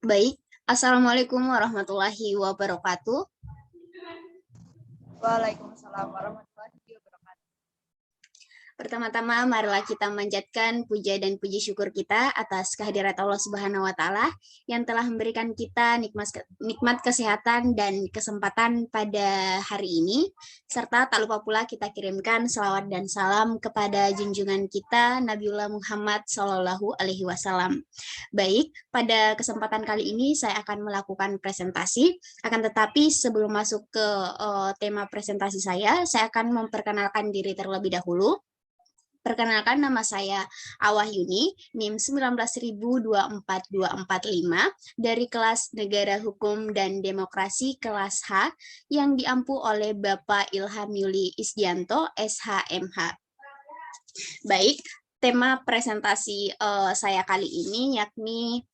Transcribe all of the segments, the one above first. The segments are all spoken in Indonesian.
Baik, Assalamualaikum warahmatullahi wabarakatuh. Waalaikumsalam warahmatullahi wabarakatuh. Pertama-tama, marilah kita manjatkan puja dan puji syukur kita atas kehadirat Allah Subhanahu wa Ta'ala yang telah memberikan kita nikmat kesehatan dan kesempatan pada hari ini, serta tak lupa pula kita kirimkan selawat dan salam kepada junjungan kita Nabiullah Muhammad Shallallahu Alaihi Wasallam. Baik, pada kesempatan kali ini saya akan melakukan presentasi. Akan tetapi sebelum masuk ke tema presentasi saya akan memperkenalkan diri terlebih dahulu. Perkenalkan, nama saya Awah Yuni, NIM 1924245 dari kelas Negara Hukum dan Demokrasi kelas H yang diampu oleh Bapak Ilham Yuli Isdianto, SHMH. Baik, tema presentasi saya kali ini yakni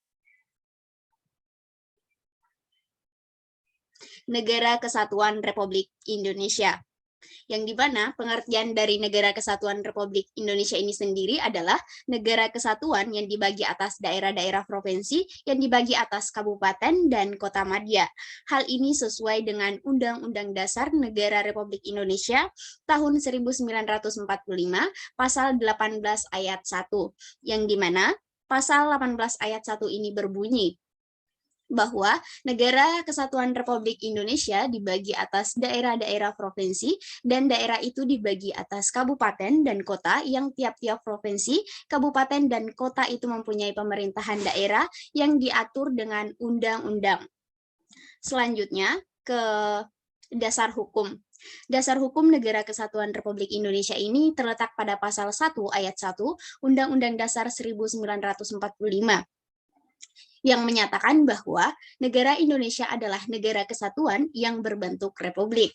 Negara Kesatuan Republik Indonesia, yang dimana pengertian dari Negara Kesatuan Republik Indonesia ini sendiri adalah negara kesatuan yang dibagi atas daerah-daerah provinsi, yang dibagi atas kabupaten dan kota madya. Hal ini sesuai dengan Undang-Undang Dasar Negara Republik Indonesia tahun 1945, pasal 18 ayat 1, yang dimana pasal 18 ayat 1 ini berbunyi bahwa Negara Kesatuan Republik Indonesia dibagi atas daerah-daerah provinsi dan daerah itu dibagi atas kabupaten dan kota yang tiap-tiap provinsi, kabupaten, dan kota itu mempunyai pemerintahan daerah yang diatur dengan undang-undang. Selanjutnya ke dasar hukum. Dasar hukum Negara Kesatuan Republik Indonesia ini terletak pada pasal 1 ayat 1 Undang-Undang Dasar 1945. Yang menyatakan bahwa negara Indonesia adalah negara kesatuan yang berbentuk republik.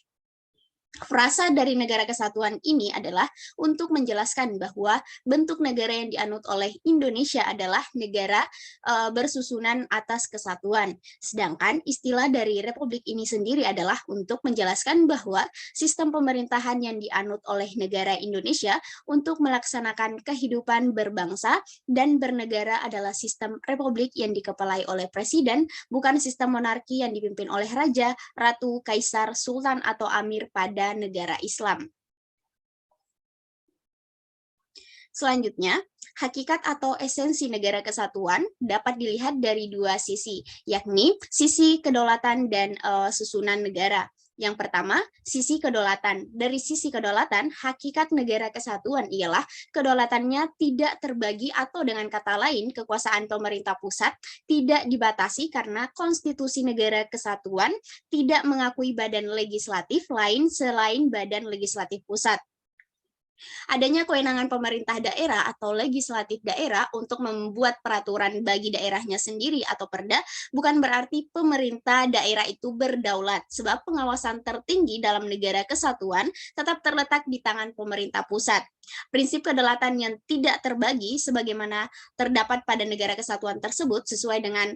Frasa dari negara kesatuan ini adalah untuk menjelaskan bahwa bentuk negara yang dianut oleh Indonesia adalah negara bersusunan atas kesatuan. Sedangkan istilah dari republik ini sendiri adalah untuk menjelaskan bahwa sistem pemerintahan yang dianut oleh negara Indonesia untuk melaksanakan kehidupan berbangsa dan bernegara adalah sistem republik yang dikepalai oleh presiden, bukan sistem monarki yang dipimpin oleh raja, ratu, kaisar, sultan, atau amir pada negara Islam. Selanjutnya, hakikat atau esensi negara kesatuan dapat dilihat dari dua sisi, yakni sisi kedaulatan dan susunan negara. Yang pertama, sisi kedaulatan. Dari sisi kedaulatan, hakikat negara kesatuan ialah kedaulatannya tidak terbagi, atau dengan kata lain, kekuasaan pemerintah pusat tidak dibatasi karena konstitusi negara kesatuan tidak mengakui badan legislatif lain selain badan legislatif pusat. Adanya kewenangan pemerintah daerah atau legislatif daerah untuk membuat peraturan bagi daerahnya sendiri atau perda bukan berarti pemerintah daerah itu berdaulat, sebab pengawasan tertinggi dalam negara kesatuan tetap terletak di tangan pemerintah pusat. Prinsip kedaulatan yang tidak terbagi sebagaimana terdapat pada negara kesatuan tersebut sesuai dengan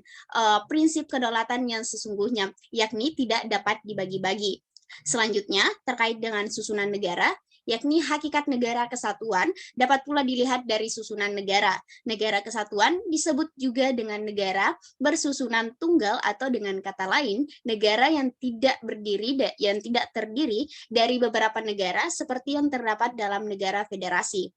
prinsip kedaulatan yang sesungguhnya, yakni tidak dapat dibagi-bagi. Selanjutnya, terkait dengan susunan negara, yakni hakikat negara kesatuan dapat pula dilihat dari susunan negara. Negara kesatuan disebut juga dengan negara bersusunan tunggal, atau dengan kata lain, negara yang tidak terdiri dari beberapa negara seperti yang terdapat dalam negara federasi.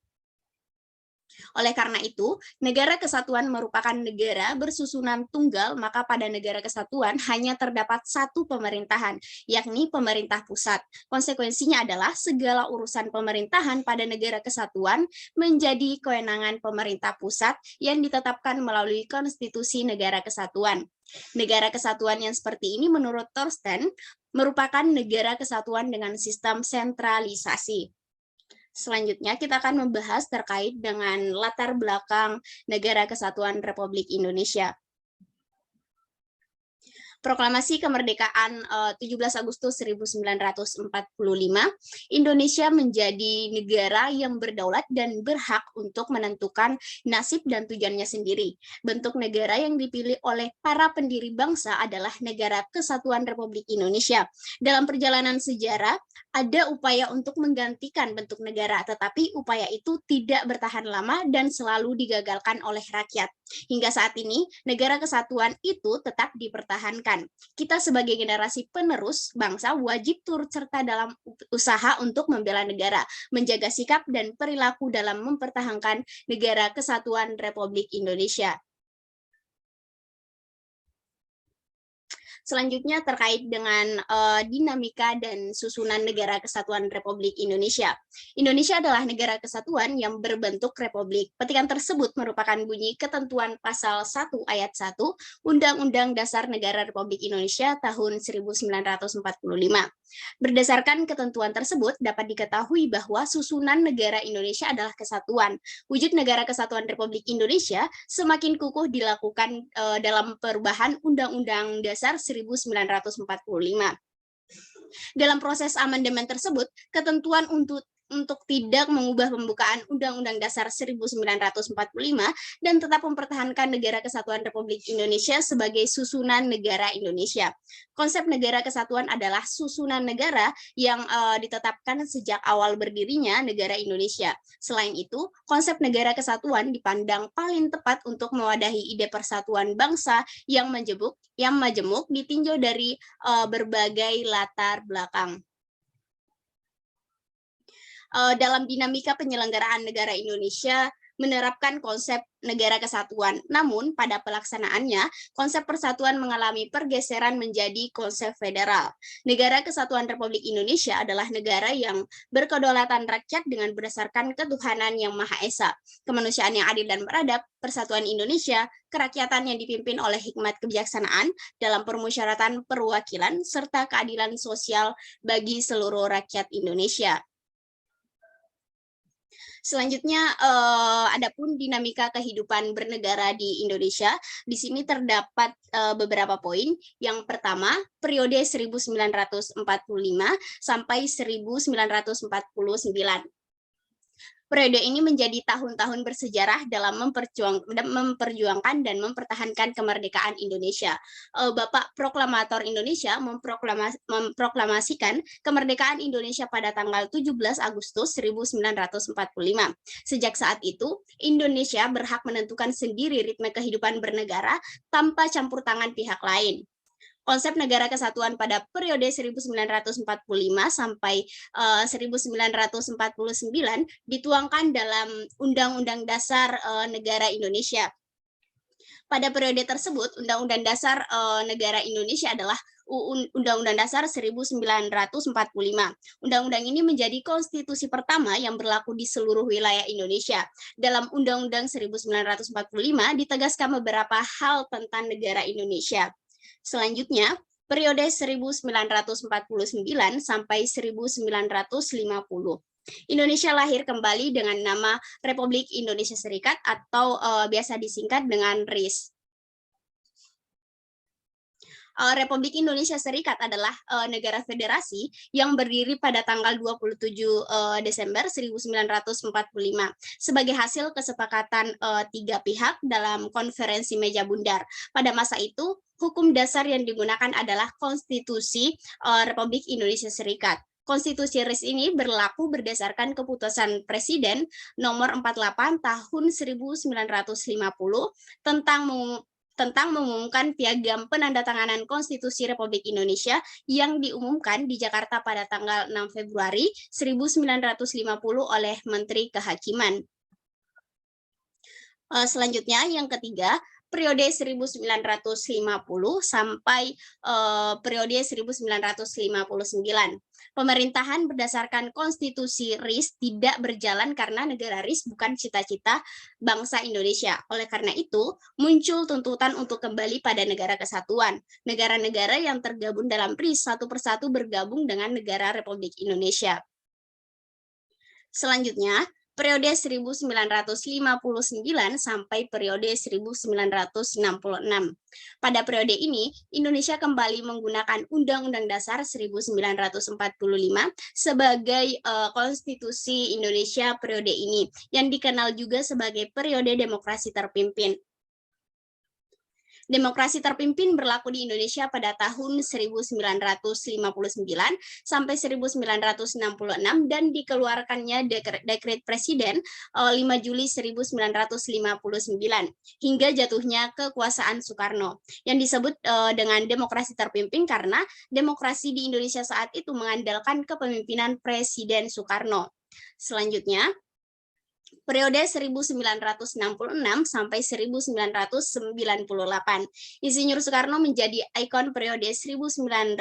Oleh karena itu, negara kesatuan merupakan negara bersusunan tunggal, maka pada negara kesatuan hanya terdapat satu pemerintahan, yakni pemerintah pusat. Konsekuensinya adalah segala urusan pemerintahan pada negara kesatuan menjadi kewenangan pemerintah pusat yang ditetapkan melalui konstitusi negara kesatuan. Negara kesatuan yang seperti ini menurut Thorsten merupakan negara kesatuan dengan sistem sentralisasi. Selanjutnya kita akan membahas terkait dengan latar belakang Negara Kesatuan Republik Indonesia. Proklamasi Kemerdekaan 17 Agustus 1945, Indonesia menjadi negara yang berdaulat dan berhak untuk menentukan nasib dan tujuannya sendiri. Bentuk negara yang dipilih oleh para pendiri bangsa adalah Negara Kesatuan Republik Indonesia. Dalam perjalanan sejarah, Ada upaya untuk menggantikan bentuk negara, tetapi upaya itu tidak bertahan lama dan selalu digagalkan oleh rakyat. Hingga saat ini, negara kesatuan itu tetap dipertahankan. Kita sebagai generasi penerus bangsa wajib turut serta dalam usaha untuk membela negara, menjaga sikap dan perilaku dalam mempertahankan negara kesatuan Republik Indonesia. Selanjutnya terkait dengan dinamika dan susunan negara kesatuan Republik Indonesia. Indonesia adalah negara kesatuan yang berbentuk republik. Petikan tersebut merupakan bunyi ketentuan pasal 1 ayat 1 Undang-Undang Dasar Negara Republik Indonesia tahun 1945. Berdasarkan ketentuan tersebut, dapat diketahui bahwa susunan negara Indonesia adalah kesatuan. Wujud negara kesatuan Republik Indonesia semakin kukuh dilakukan dalam perubahan Undang-Undang Dasar 1945. Dalam proses amandemen tersebut, ketentuan untuk tidak mengubah pembukaan Undang-Undang Dasar 1945 dan tetap mempertahankan Negara Kesatuan Republik Indonesia sebagai susunan negara Indonesia. Konsep negara kesatuan adalah susunan negara yang ditetapkan sejak awal berdirinya negara Indonesia. Selain itu, konsep negara kesatuan dipandang paling tepat untuk mewadahi ide persatuan bangsa yang majemuk ditinjau dari berbagai latar belakang. Dalam dinamika penyelenggaraan negara Indonesia menerapkan konsep negara kesatuan. Namun, pada pelaksanaannya, konsep persatuan mengalami pergeseran menjadi konsep federal. Negara Kesatuan Republik Indonesia adalah negara yang berkedaulatan rakyat dengan berdasarkan ketuhanan yang Maha Esa, kemanusiaan yang adil dan beradab, persatuan Indonesia, kerakyatan yang dipimpin oleh hikmat kebijaksanaan dalam permusyawaratan perwakilan, serta keadilan sosial bagi seluruh rakyat Indonesia. Selanjutnya, adapun dinamika kehidupan bernegara di Indonesia, di sini terdapat beberapa poin. Yang pertama, periode 1945 sampai 1949. Periode ini menjadi tahun-tahun bersejarah dalam memperjuangkan dan mempertahankan kemerdekaan Indonesia. Bapak Proklamator Indonesia memproklamasikan kemerdekaan Indonesia pada tanggal 17 Agustus 1945. Sejak saat itu, Indonesia berhak menentukan sendiri ritme kehidupan bernegara tanpa campur tangan pihak lain. Konsep negara kesatuan pada periode 1945 sampai 1949 dituangkan dalam Undang-Undang Dasar Negara Indonesia. Pada periode tersebut, Undang-Undang Dasar Negara Indonesia adalah Undang-Undang Dasar 1945. Undang-undang ini menjadi konstitusi pertama yang berlaku di seluruh wilayah Indonesia. Dalam Undang-Undang 1945 ditegaskan beberapa hal tentang negara Indonesia. Selanjutnya, periode 1949 sampai 1950. Indonesia lahir kembali dengan nama Republik Indonesia Serikat atau biasa disingkat dengan RIS. Republik Indonesia Serikat adalah negara federasi yang berdiri pada tanggal 27 Desember 1945 sebagai hasil kesepakatan tiga pihak dalam konferensi meja bundar. Pada masa itu, hukum dasar yang digunakan adalah Konstitusi Republik Indonesia Serikat. Konstitusi RIS ini berlaku berdasarkan keputusan Presiden nomor 48 tahun 1950 tentang mengumumkan piagam penandatanganan Konstitusi Republik Indonesia yang diumumkan di Jakarta pada tanggal 6 Februari 1950 oleh Menteri Kehakiman. Selanjutnya, yang ketiga, periode 1950 sampai periode 1959. Pemerintahan berdasarkan konstitusi RIS tidak berjalan karena negara RIS bukan cita-cita bangsa Indonesia. Oleh karena itu, muncul tuntutan untuk kembali pada negara kesatuan. Negara-negara yang tergabung dalam RIS satu persatu bergabung dengan negara Republik Indonesia. Selanjutnya, periode 1959 sampai periode 1966. Pada periode ini, Indonesia kembali menggunakan Undang-Undang Dasar 1945 sebagai konstitusi Indonesia periode ini, yang dikenal juga sebagai periode demokrasi terpimpin. Demokrasi terpimpin berlaku di Indonesia pada tahun 1959 sampai 1966 dan dikeluarkannya dekret Presiden 5 Juli 1959 hingga jatuhnya kekuasaan Soekarno yang disebut dengan demokrasi terpimpin karena demokrasi di Indonesia saat itu mengandalkan kepemimpinan Presiden Soekarno. Selanjutnya, periode 1966 sampai 1998. Insinyur Soekarno menjadi ikon periode 1966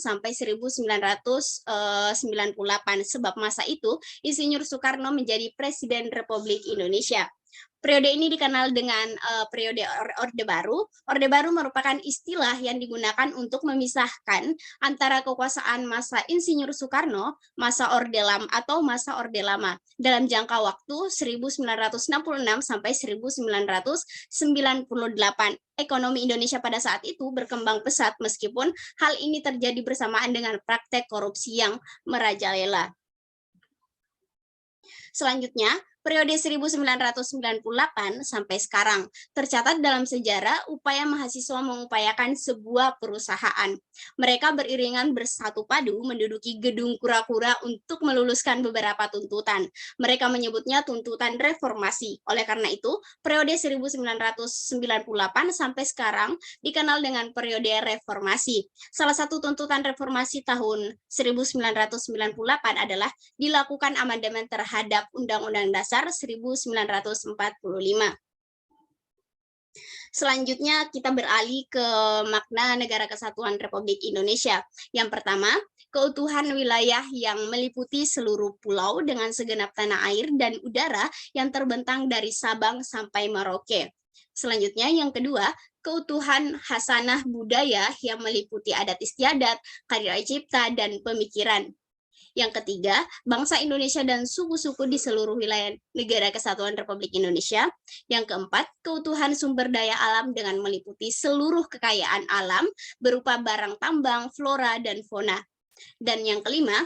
sampai 1998 sebab masa itu Insinyur Soekarno menjadi Presiden Republik Indonesia. Periode ini dikenal dengan periode Orde Baru. Orde Baru merupakan istilah yang digunakan untuk memisahkan antara kekuasaan masa Insinyur Soekarno, masa Orde Lama atau masa Orde Lama dalam jangka waktu 1966 sampai 1998. Ekonomi Indonesia pada saat itu berkembang pesat meskipun hal ini terjadi bersamaan dengan praktek korupsi yang merajalela. Selanjutnya, periode 1998 sampai sekarang tercatat dalam sejarah upaya mahasiswa mengupayakan sebuah perusahaan. Mereka beriringan bersatu padu menduduki gedung kura-kura untuk meluluskan beberapa tuntutan. Mereka menyebutnya tuntutan reformasi. Oleh karena itu, periode 1998 sampai sekarang dikenal dengan periode reformasi. Salah satu tuntutan reformasi tahun 1998 adalah dilakukan amandemen terhadap Undang-Undang Dasar 1945. Selanjutnya kita beralih ke makna Negara Kesatuan Republik Indonesia. Yang pertama, keutuhan wilayah yang meliputi seluruh pulau dengan segenap tanah air dan udara yang terbentang dari Sabang sampai Merauke. Selanjutnya yang kedua, keutuhan khasanah budaya yang meliputi adat istiadat, karya cipta, dan pemikiran. Yang ketiga, bangsa Indonesia dan suku-suku di seluruh wilayah Negara Kesatuan Republik Indonesia. Yang keempat, keutuhan sumber daya alam dengan meliputi seluruh kekayaan alam berupa barang tambang, flora, dan fauna. Dan yang kelima,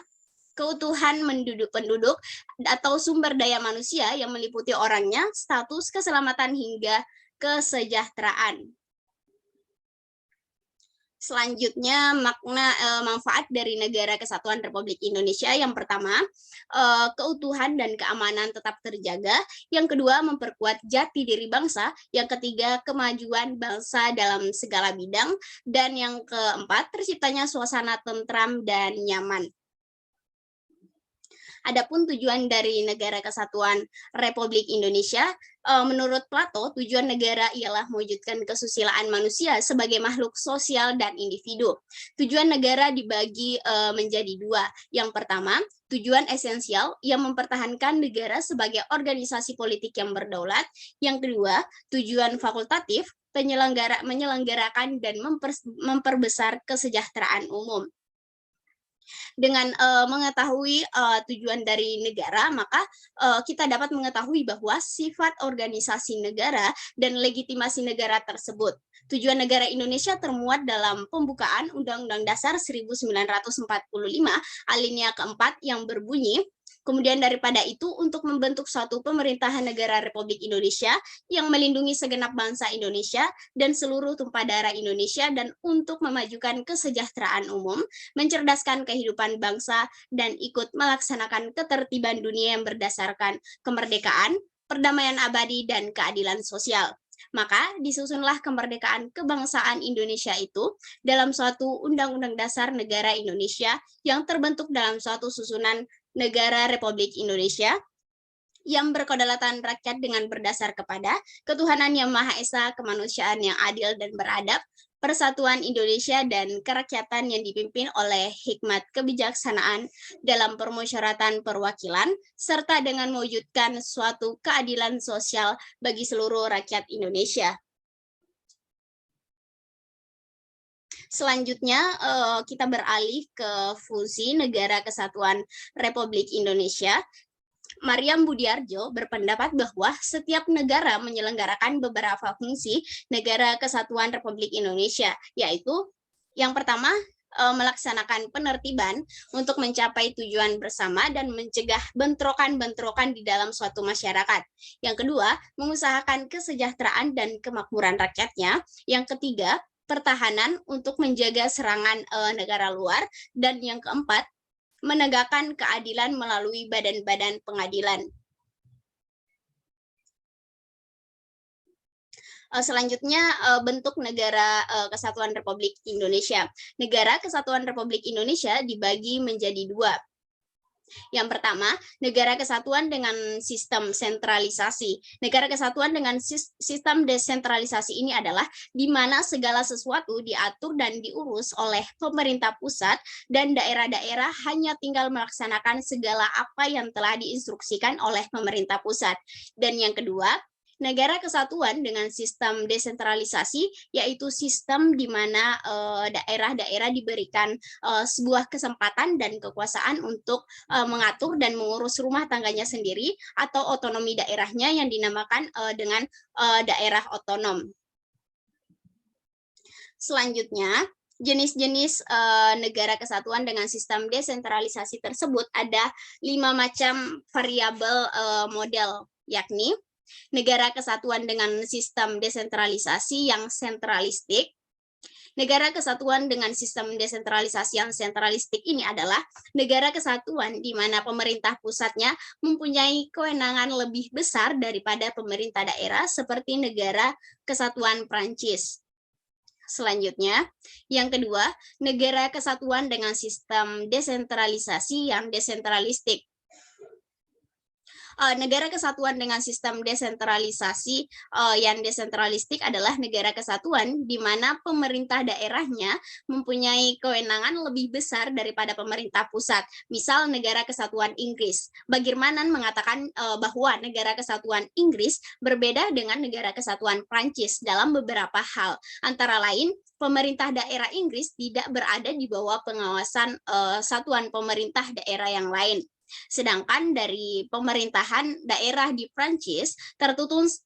keutuhan penduduk atau sumber daya manusia yang meliputi orangnya, status, keselamatan, hingga kesejahteraan. Selanjutnya makna manfaat dari Negara Kesatuan Republik Indonesia. Yang pertama, keutuhan dan keamanan tetap terjaga. Yang kedua, memperkuat jati diri bangsa. Yang ketiga, kemajuan bangsa dalam segala bidang. Dan yang keempat, terciptanya suasana tentram dan nyaman. Adapun tujuan dari Negara Kesatuan Republik Indonesia, menurut Plato, tujuan negara ialah mewujudkan kesusilaan manusia sebagai makhluk sosial dan individu. Tujuan negara dibagi menjadi dua. Yang pertama, tujuan esensial yang mempertahankan negara sebagai organisasi politik yang berdaulat. Yang kedua, tujuan fakultatif menyelenggarakan dan memperbesar kesejahteraan umum. Dengan mengetahui tujuan dari negara, maka kita dapat mengetahui bahwa sifat organisasi negara dan legitimasi negara tersebut. Tujuan negara Indonesia termuat dalam pembukaan Undang-Undang Dasar 1945 alinea keempat yang berbunyi, kemudian daripada itu untuk membentuk suatu pemerintahan negara Republik Indonesia yang melindungi segenap bangsa Indonesia dan seluruh tumpah darah Indonesia dan untuk memajukan kesejahteraan umum, mencerdaskan kehidupan bangsa, dan ikut melaksanakan ketertiban dunia yang berdasarkan kemerdekaan, perdamaian abadi, dan keadilan sosial. Maka disusunlah kemerdekaan kebangsaan Indonesia itu dalam suatu Undang-Undang Dasar Negara Indonesia yang terbentuk dalam suatu susunan Negara Republik Indonesia yang berkedaulatan rakyat dengan berdasar kepada ketuhanan yang Maha Esa, kemanusiaan yang adil dan beradab, persatuan Indonesia, dan kerakyatan yang dipimpin oleh hikmat kebijaksanaan dalam permusyawaratan perwakilan, serta dengan mewujudkan suatu keadilan sosial bagi seluruh rakyat Indonesia. Selanjutnya kita beralih ke fungsi Negara Kesatuan Republik Indonesia. Mariam Budiarjo berpendapat bahwa setiap negara menyelenggarakan beberapa fungsi Negara Kesatuan Republik Indonesia, yaitu yang pertama, melaksanakan penertiban untuk mencapai tujuan bersama dan mencegah bentrokan-bentrokan di dalam suatu masyarakat. Yang kedua, mengusahakan kesejahteraan dan kemakmuran rakyatnya. Yang ketiga, pertahanan untuk menjaga serangan negara luar. Dan yang keempat, menegakkan keadilan melalui badan-badan pengadilan. Selanjutnya, bentuk Negara Kesatuan Republik Indonesia. Negara Kesatuan Republik Indonesia dibagi menjadi dua. Yang pertama, negara kesatuan dengan sistem sentralisasi. Negara kesatuan dengan sistem desentralisasi ini adalah di mana segala sesuatu diatur dan diurus oleh pemerintah pusat dan daerah-daerah hanya tinggal melaksanakan segala apa yang telah diinstruksikan oleh pemerintah pusat. Dan yang kedua, negara kesatuan dengan sistem desentralisasi, yaitu sistem di mana daerah-daerah diberikan sebuah kesempatan dan kekuasaan untuk mengatur dan mengurus rumah tangganya sendiri atau otonomi daerahnya yang dinamakan dengan daerah otonom. Selanjutnya, jenis-jenis negara kesatuan dengan sistem desentralisasi tersebut ada 5 macam variabel model, yakni negara kesatuan dengan sistem desentralisasi yang sentralistik. Negara kesatuan dengan sistem desentralisasi yang sentralistik ini adalah negara kesatuan di mana pemerintah pusatnya mempunyai kewenangan lebih besar daripada pemerintah daerah seperti negara kesatuan Prancis. Selanjutnya, yang kedua, negara kesatuan dengan sistem desentralisasi yang desentralistik. Negara kesatuan dengan sistem desentralisasi yang desentralistik adalah negara kesatuan di mana pemerintah daerahnya mempunyai kewenangan lebih besar daripada pemerintah pusat. Misal negara kesatuan Inggris. Bagirmanan mengatakan bahwa negara kesatuan Inggris berbeda dengan negara kesatuan Prancis dalam beberapa hal. Antara lain, pemerintah daerah Inggris tidak berada di bawah pengawasan satuan pemerintah daerah yang lain. Sedangkan dari pemerintahan daerah di Prancis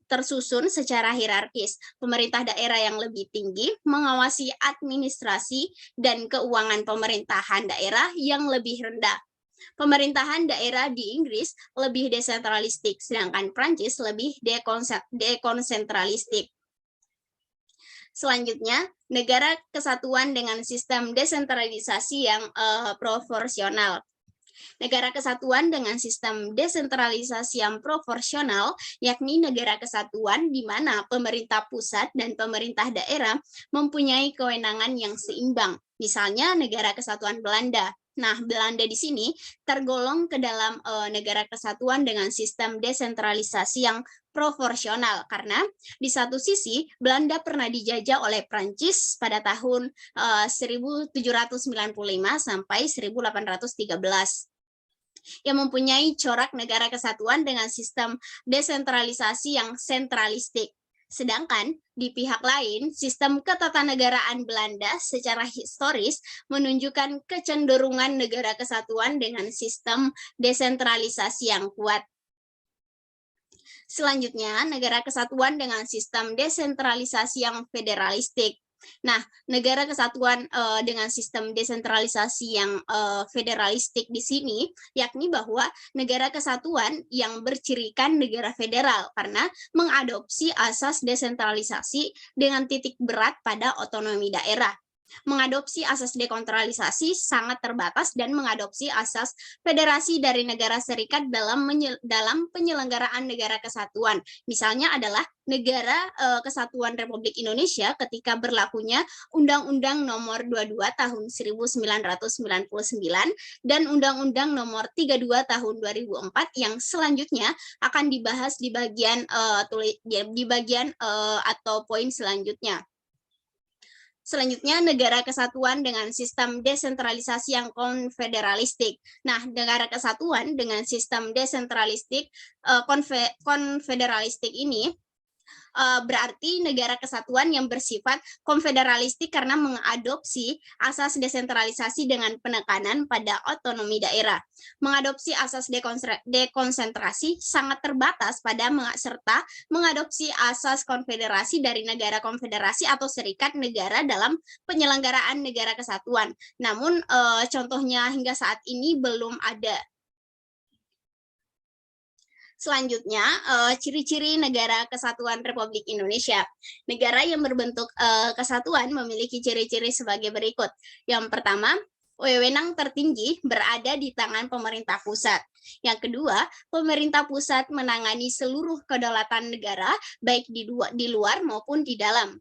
tersusun secara hierarkis. Pemerintah daerah yang lebih tinggi mengawasi administrasi dan keuangan pemerintahan daerah yang lebih rendah. Pemerintahan daerah di Inggris lebih desentralistik, sedangkan Prancis lebih dekonsentralistik. Selanjutnya, negara kesatuan dengan sistem desentralisasi yang proporsional. Negara kesatuan dengan sistem desentralisasi yang proporsional, yakni negara kesatuan di mana pemerintah pusat dan pemerintah daerah mempunyai kewenangan yang seimbang. Misalnya negara kesatuan Belanda. Nah, Belanda di sini tergolong ke dalam negara kesatuan dengan sistem desentralisasi yang proporsional karena di satu sisi Belanda pernah dijajah oleh Prancis pada tahun 1795 sampai 1813 yang mempunyai corak negara kesatuan dengan sistem desentralisasi yang sentralistik. Sedangkan di pihak lain, sistem ketatanegaraan Belanda secara historis menunjukkan kecenderungan negara kesatuan dengan sistem desentralisasi yang kuat. Selanjutnya, negara kesatuan dengan sistem desentralisasi yang federalistik. Nah, negara kesatuan dengan sistem desentralisasi yang federalistik di sini, yakni bahwa negara kesatuan yang bercirikan negara federal karena mengadopsi asas desentralisasi dengan titik berat pada otonomi daerah. Mengadopsi asas dekonsentralisasi sangat terbatas dan mengadopsi asas federasi dari negara serikat dalam penyelenggaraan negara kesatuan. Misalnya adalah negara Kesatuan Republik Indonesia ketika berlakunya Undang-Undang Nomor 22 Tahun 1999 dan Undang-Undang Nomor 32 Tahun 2004 yang selanjutnya akan dibahas di bagian atau poin selanjutnya. Selanjutnya, negara kesatuan dengan sistem desentralisasi yang konfederalistik. Nah, negara kesatuan dengan sistem desentralistik konfederalistik ini Berarti negara kesatuan yang bersifat konfederalistik karena mengadopsi asas desentralisasi dengan penekanan pada otonomi daerah. Mengadopsi asas dekonsentrasi sangat terbatas pada serta mengadopsi asas konfederasi dari negara konfederasi atau serikat negara dalam penyelenggaraan negara kesatuan. Namun contohnya hingga saat ini belum ada. Selanjutnya, ciri-ciri negara kesatuan Republik Indonesia. Negara yang berbentuk kesatuan memiliki ciri-ciri sebagai berikut. Yang pertama, wewenang tertinggi berada di tangan pemerintah pusat. Yang kedua, pemerintah pusat menangani seluruh kedaulatan negara, baik di luar maupun di dalam.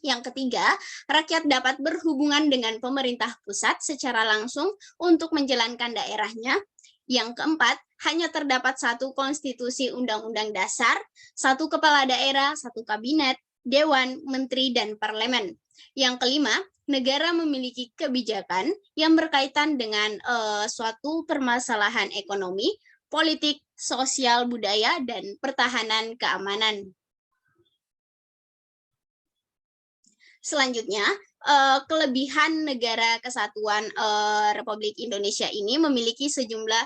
Yang ketiga, rakyat dapat berhubungan dengan pemerintah pusat secara langsung untuk menjalankan daerahnya. Yang keempat, hanya terdapat satu konstitusi undang-undang dasar, satu kepala daerah, satu kabinet, dewan, menteri, dan parlemen. Yang kelima, negara memiliki kebijakan yang berkaitan dengan suatu permasalahan ekonomi, politik, sosial, budaya, dan pertahanan keamanan. Selanjutnya, kelebihan negara kesatuan Republik Indonesia ini memiliki sejumlah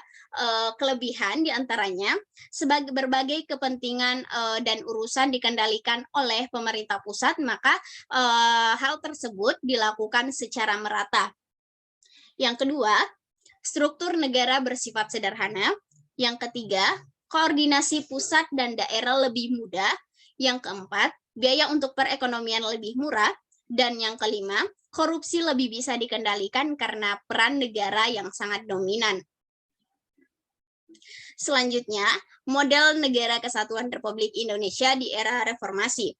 kelebihan, diantaranya sebagai berbagai kepentingan dan urusan dikendalikan oleh pemerintah pusat, maka hal tersebut dilakukan secara merata. Yang kedua, struktur negara bersifat sederhana. Yang ketiga, koordinasi pusat dan daerah lebih mudah. Yang keempat, biaya untuk perekonomian lebih murah. Dan yang kelima, korupsi lebih bisa dikendalikan karena peran negara yang sangat dominan. Selanjutnya, model negara kesatuan Republik Indonesia di era reformasi.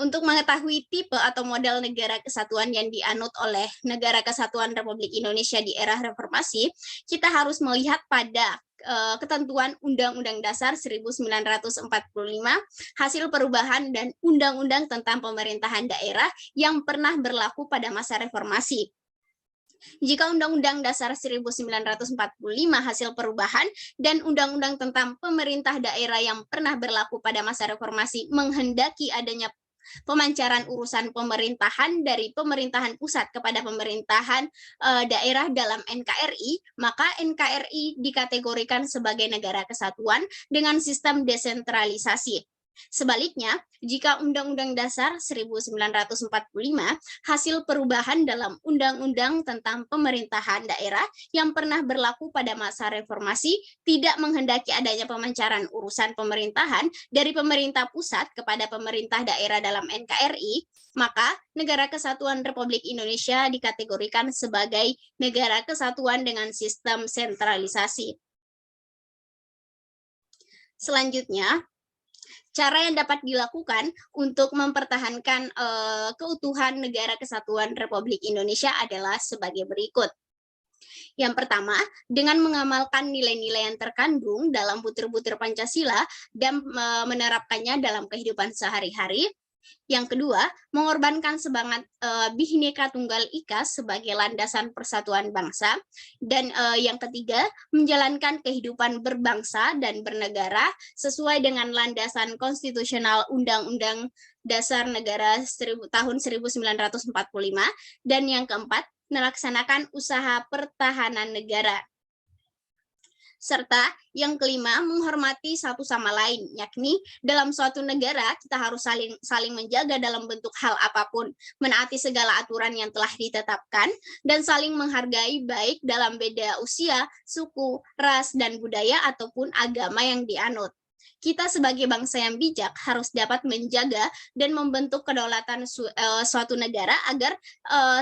Untuk mengetahui tipe atau model negara kesatuan yang dianut oleh negara kesatuan Republik Indonesia di era reformasi, kita harus melihat pada ketentuan Undang-Undang Dasar 1945, hasil perubahan dan Undang-Undang tentang Pemerintahan Daerah yang pernah berlaku pada masa reformasi. Jika Undang-Undang Dasar 1945 hasil perubahan dan Undang-Undang tentang Pemerintah Daerah yang pernah berlaku pada masa reformasi menghendaki adanya pemancaran urusan pemerintahan dari pemerintahan pusat kepada pemerintahan daerah dalam NKRI, maka NKRI dikategorikan sebagai negara kesatuan dengan sistem desentralisasi. Sebaliknya, jika Undang-Undang Dasar 1945 hasil perubahan dalam Undang-Undang tentang Pemerintahan Daerah yang pernah berlaku pada masa reformasi tidak menghendaki adanya pemancaran urusan pemerintahan dari pemerintah pusat kepada pemerintah daerah dalam NKRI, maka Negara Kesatuan Republik Indonesia dikategorikan sebagai negara kesatuan dengan sistem sentralisasi. Selanjutnya, cara yang dapat dilakukan untuk mempertahankan keutuhan Negara Kesatuan Republik Indonesia adalah sebagai berikut. Yang pertama, dengan mengamalkan nilai-nilai yang terkandung dalam butir-butir Pancasila dan menerapkannya dalam kehidupan sehari-hari. Yang kedua, mengorbankan semangat Bhinneka Tunggal Ika sebagai landasan persatuan bangsa. Dan yang ketiga, menjalankan kehidupan berbangsa dan bernegara sesuai dengan landasan konstitusional Undang-Undang Dasar Negara tahun 1945. Dan yang keempat, melaksanakan usaha pertahanan negara. Serta yang kelima, menghormati satu sama lain, yakni dalam suatu negara kita harus saling menjaga dalam bentuk hal apapun, menaati segala aturan yang telah ditetapkan, dan saling menghargai baik dalam beda usia, suku, ras, dan budaya ataupun agama yang dianut. Kita sebagai bangsa yang bijak harus dapat menjaga dan membentuk kedaulatan suatu negara agar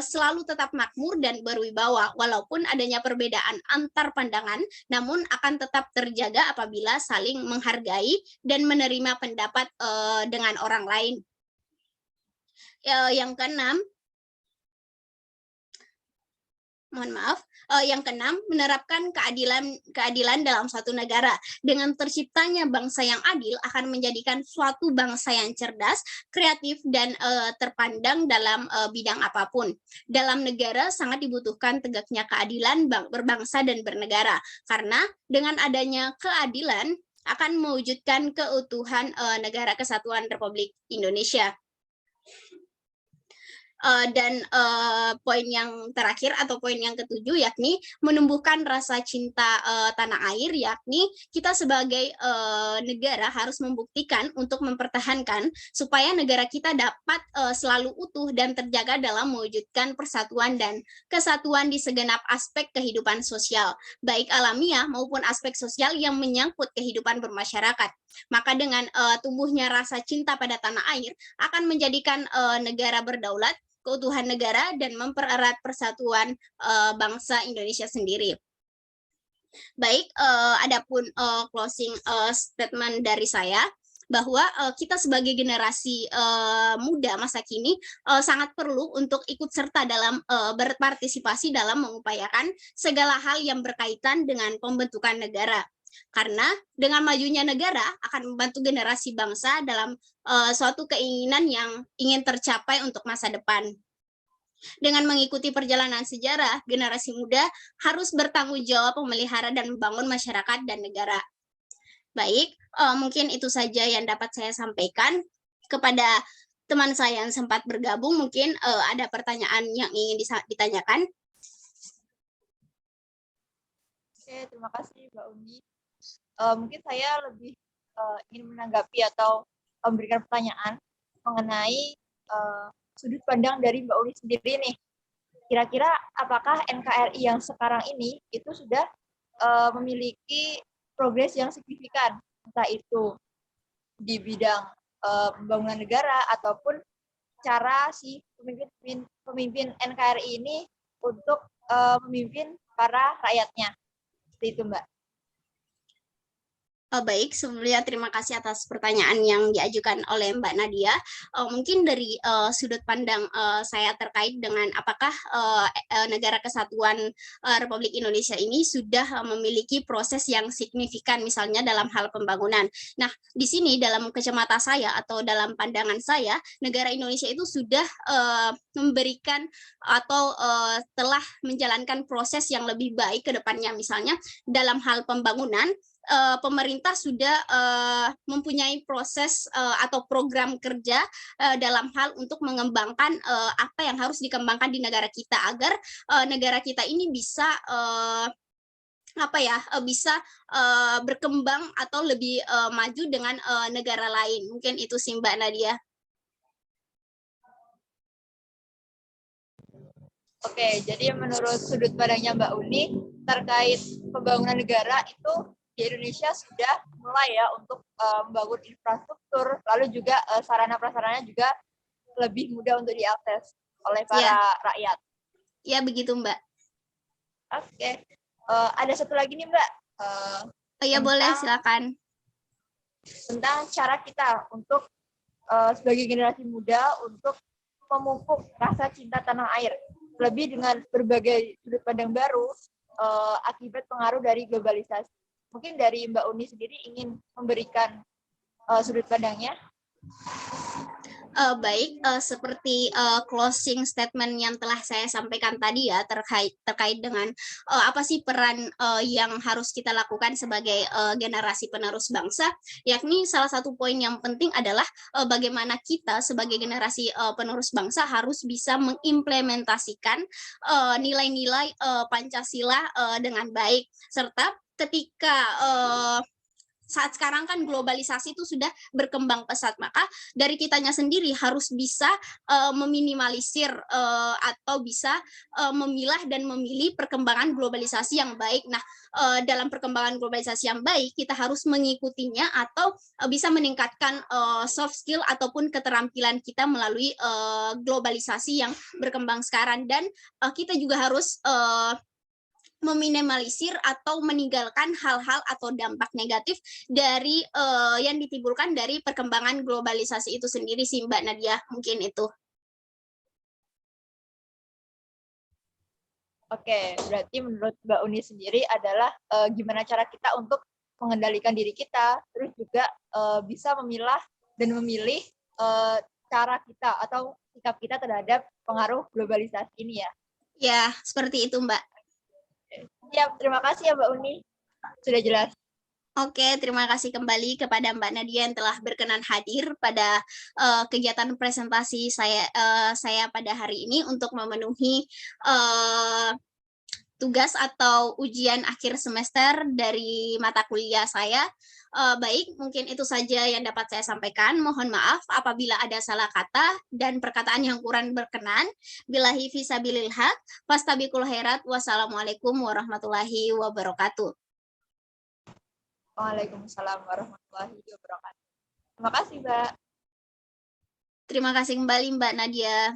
selalu tetap makmur dan berwibawa, walaupun adanya perbedaan antar pandangan, namun akan tetap terjaga apabila saling menghargai dan menerima pendapat dengan orang lain. Yang keenam, yang keenam, menerapkan keadilan dalam suatu negara. Dengan terciptanya bangsa yang adil akan menjadikan suatu bangsa yang cerdas, kreatif, dan terpandang dalam bidang apapun. Dalam negara sangat dibutuhkan tegaknya keadilan berbangsa dan bernegara, karena dengan adanya keadilan, akan mewujudkan keutuhan Negara Kesatuan Republik Indonesia. Dan poin yang terakhir atau poin yang ketujuh yakni menumbuhkan rasa cinta tanah air, yakni kita sebagai negara harus membuktikan untuk mempertahankan supaya negara kita dapat selalu utuh dan terjaga dalam mewujudkan persatuan dan kesatuan di segenap aspek kehidupan sosial, baik alamiah maupun aspek sosial yang menyangkut kehidupan bermasyarakat. Maka dengan tumbuhnya rasa cinta pada tanah air akan menjadikan negara berdaulat, keutuhan negara, dan mempererat persatuan bangsa Indonesia sendiri. Baik, adapun closing statement dari saya, bahwa kita sebagai generasi muda masa kini sangat perlu untuk ikut serta dalam berpartisipasi dalam mengupayakan segala hal yang berkaitan dengan pembentukan negara. Karena dengan majunya negara akan membantu generasi bangsa dalam suatu keinginan yang ingin tercapai untuk masa depan. Dengan mengikuti perjalanan sejarah, generasi muda harus bertanggung jawab memelihara dan membangun masyarakat dan negara. Baik, mungkin itu saja yang dapat saya sampaikan. Kepada teman saya yang sempat bergabung, mungkin ada pertanyaan yang ingin ditanyakan. Oke, terima kasih Mbak Uni. Mungkin saya lebih ingin menanggapi atau memberikan pertanyaan mengenai sudut pandang dari Mbak Uni sendiri nih. Kira-kira apakah NKRI yang sekarang ini itu sudah memiliki progres yang signifikan, entah itu di bidang pembangunan negara ataupun cara si pemimpin NKRI ini untuk memimpin para rakyatnya. Seperti itu, Mbak. Baik, sebelumnya terima kasih atas pertanyaan yang diajukan oleh Mbak Nadia. Mungkin dari sudut pandang saya terkait dengan apakah Negara Kesatuan Republik Indonesia ini sudah memiliki proses yang signifikan misalnya dalam hal pembangunan. Nah, di sini dalam kacamata saya atau dalam pandangan saya, negara Indonesia itu sudah memberikan atau telah menjalankan proses yang lebih baik ke depannya. Misalnya dalam hal pembangunan, pemerintah sudah mempunyai proses atau program kerja dalam hal untuk mengembangkan apa yang harus dikembangkan di negara kita agar negara kita ini bisa bisa berkembang atau lebih maju dengan negara lain. Mungkin itu sih Mbak Nadia. Oke, jadi menurut sudut pandangnya Mbak Uni terkait pembangunan negara itu di Indonesia sudah mulai ya untuk membangun infrastruktur, lalu juga sarana prasarana juga lebih mudah untuk diakses oleh para rakyat. Ya, begitu Mbak. Oke, ada satu lagi nih Mbak. Ya boleh, silakan. Tentang cara kita untuk sebagai generasi muda untuk memupuk rasa cinta tanah air, lebih dengan berbagai sudut pandang baru akibat pengaruh dari globalisasi. Mungkin dari Mbak Uni sendiri ingin memberikan sudut pandangnya. Baik, seperti closing statement yang telah saya sampaikan tadi ya terkait dengan apa sih peran yang harus kita lakukan sebagai generasi penerus bangsa, yakni salah satu poin yang penting adalah bagaimana kita sebagai generasi penerus bangsa harus bisa mengimplementasikan nilai-nilai Pancasila dengan baik, serta ketika saat sekarang kan globalisasi itu sudah berkembang pesat, maka dari kitanya sendiri harus bisa meminimalisir atau bisa memilah dan memilih perkembangan globalisasi yang baik. Nah, dalam perkembangan globalisasi yang baik, kita harus mengikutinya atau bisa meningkatkan soft skill ataupun keterampilan kita melalui globalisasi yang berkembang sekarang. Dan kita juga harus meminimalisir atau meninggalkan hal-hal atau dampak negatif dari yang ditimbulkan dari perkembangan globalisasi itu sendiri sih Mbak Nadia, mungkin itu. Oke, berarti menurut Mbak Uni sendiri adalah gimana cara kita untuk mengendalikan diri kita, terus juga bisa memilah dan memilih cara kita atau sikap kita terhadap pengaruh globalisasi ini ya. Ya, seperti itu Mbak. Siap, terima kasih ya Mbak Uni. Sudah jelas. Oke, terima kasih kembali kepada Mbak Nadia yang telah berkenan hadir pada kegiatan presentasi saya pada hari ini untuk memenuhi tugas atau ujian akhir semester dari mata kuliah saya. Baik, mungkin itu saja yang dapat saya sampaikan. Mohon maaf apabila ada salah kata dan perkataan yang kurang berkenan. Billahi fisabilil haq, fastabiqul khairat. Wassalamualaikum warahmatullahi wabarakatuh. Waalaikumsalam warahmatullahi wabarakatuh. Terima kasih, Mbak. Terima kasih kembali Mbak Nadia.